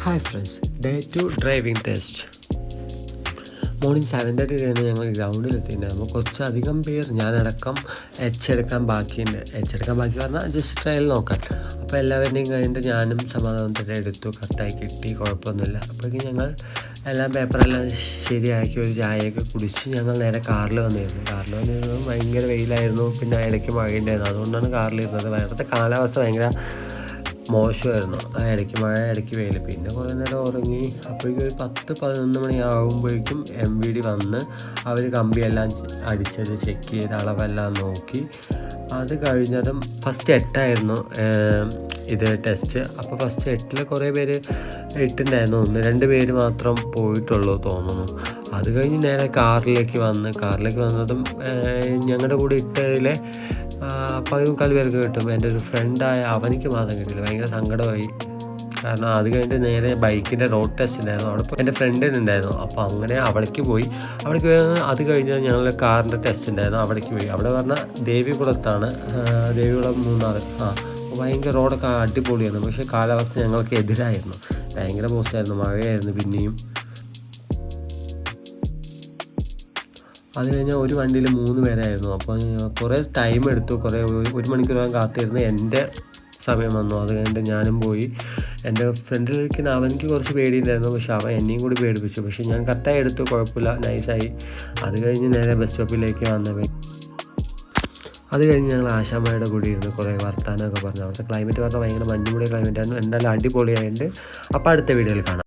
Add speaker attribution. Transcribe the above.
Speaker 1: Hi friends, day 2 driving test. Morning 7:30 കഴിഞ്ഞ് ഞങ്ങൾ ഗ്രൗണ്ടിലെത്തിയിട്ടുണ്ടായിരുന്നു. കുറച്ചധികം പേർ ഞാനടക്കം എടുക്കാൻ ബാക്കിയുണ്ട്. എടുക്കാൻ ബാക്കി പറഞ്ഞാൽ ജസ്റ്റ് ട്രയൽ നോക്കാൻ. അപ്പോൾ എല്ലാവരുടെയും കഴിഞ്ഞിട്ട് ഞാനും സമാധാനത്തിൽ എടുത്തു. കറക്റ്റായി കിട്ടി, കുഴപ്പമൊന്നുമില്ല. അപ്പോഴേക്കും ഞങ്ങൾ എല്ലാം പേപ്പറെല്ലാം ശരിയാക്കി ഒരു ചായയൊക്കെ കുടിച്ച് ഞങ്ങൾ നേരെ കാറിൽ വന്നിരുന്നു. ഭയങ്കര വെയിലായിരുന്നു, പിന്നെ ഇടയ്ക്ക് മഴയുണ്ടായിരുന്നു. അതുകൊണ്ടാണ് കാറിലിരുന്നത്. ഇവിടുത്തെ കാലാവസ്ഥ ഭയങ്കര മോശമായിരുന്നു. ഇടയ്ക്ക് മഴ, ഇടയ്ക്ക് വെയിൽ. പിന്നെ കുറേ നേരം ഉറങ്ങി. അപ്പോഴേക്കും ഒരു 10-11 മണിയാകുമ്പോഴേക്കും MVD വന്ന് അവർ കമ്പിയെല്ലാം അടിച്ചത് ചെക്ക് ചെയ്ത് അളവെല്ലാം നോക്കി. അത് കഴിഞ്ഞതും ഫസ്റ്റ് 8 ഇത് ടെസ്റ്റ്. അപ്പോൾ ഫസ്റ്റ് 8 കുറേ പേര് ഇട്ടുണ്ടായിരുന്നു. 1-2 പേര് മാത്രം പോയിട്ടുള്ളൂ തോന്നുന്നു. അത് കഴിഞ്ഞ് നേരെ കാറിലേക്ക് വന്നതും ഞങ്ങളുടെ കൂടെ ഇട്ടതിലെ 13 പേർക്ക് കിട്ടും. എൻ്റെ ഒരു ഫ്രണ്ടായ അവനിക്ക് മാത്രം കിട്ടിയില്ല. ഭയങ്കര സങ്കടമായി. കാരണം അത് കഴിഞ്ഞിട്ട് നേരെ ബൈക്കിൻ്റെ റോഡ് ടെസ്റ്റ് ഉണ്ടായിരുന്നു. അവിടെ എൻ്റെ ഫ്രണ്ടിനുണ്ടായിരുന്നു. അപ്പോൾ അങ്ങനെ അവിടേക്ക് പോയി. അത് കഴിഞ്ഞ് ഞങ്ങൾ കാറിൻ്റെ ടെസ്റ്റ് ഉണ്ടായിരുന്നു. അവിടേക്ക് പോയി. അവിടെ പറഞ്ഞാൽ ദേവികുളത്താണ്. ദേവികുളം 3 ഭയങ്കര റോഡൊക്കെ അടിപൊളിയായിരുന്നു. പക്ഷേ കാലാവസ്ഥ ഞങ്ങൾക്ക് എതിരായിരുന്നു. ഭയങ്കര മോശമായിരുന്നു. മഴയായിരുന്നു പിന്നെയും. അത് കഴിഞ്ഞാൽ ഒരു വണ്ടിയിൽ 3 പേരായിരുന്നു. അപ്പോൾ കുറേ ടൈം എടുത്തു. 1 മണിക്കൂറോളം കാത്തിരുന്ന് എൻ്റെ സമയം വന്നു. അത് കഴിഞ്ഞിട്ട് ഞാനും പോയി. എൻ്റെ ഫ്രണ്ടിലിരിക്കുന്ന അവനിക്ക് കുറച്ച് പേടിയുണ്ടായിരുന്നു. പക്ഷേ അവൻ എന്നെയും കൂടി പേടിപ്പിച്ചു. പക്ഷേ ഞാൻ കറക്റ്റായി എടുത്തു, കുഴപ്പമില്ല, നൈസായി. അത് കഴിഞ്ഞ് നേരെ ബസ് സ്റ്റോപ്പിലേക്ക് അത് കഴിഞ്ഞ് ഞങ്ങൾ ആശാമ്മയുടെ കൂടി ഇരുന്ന് കുറേ വർത്താനമൊക്കെ പറഞ്ഞു. അവിടുത്തെ ക്ലൈമറ്റ് പറഞ്ഞാൽ ഭയങ്കര മഞ്ഞുമൂടിയ ക്ലൈമറ്റായിരുന്നു. എന്തായാലും അടിപൊളിയായിട്ടുണ്ട്. അപ്പോൾ അടുത്ത വീഡിയോയിൽ കാണാം.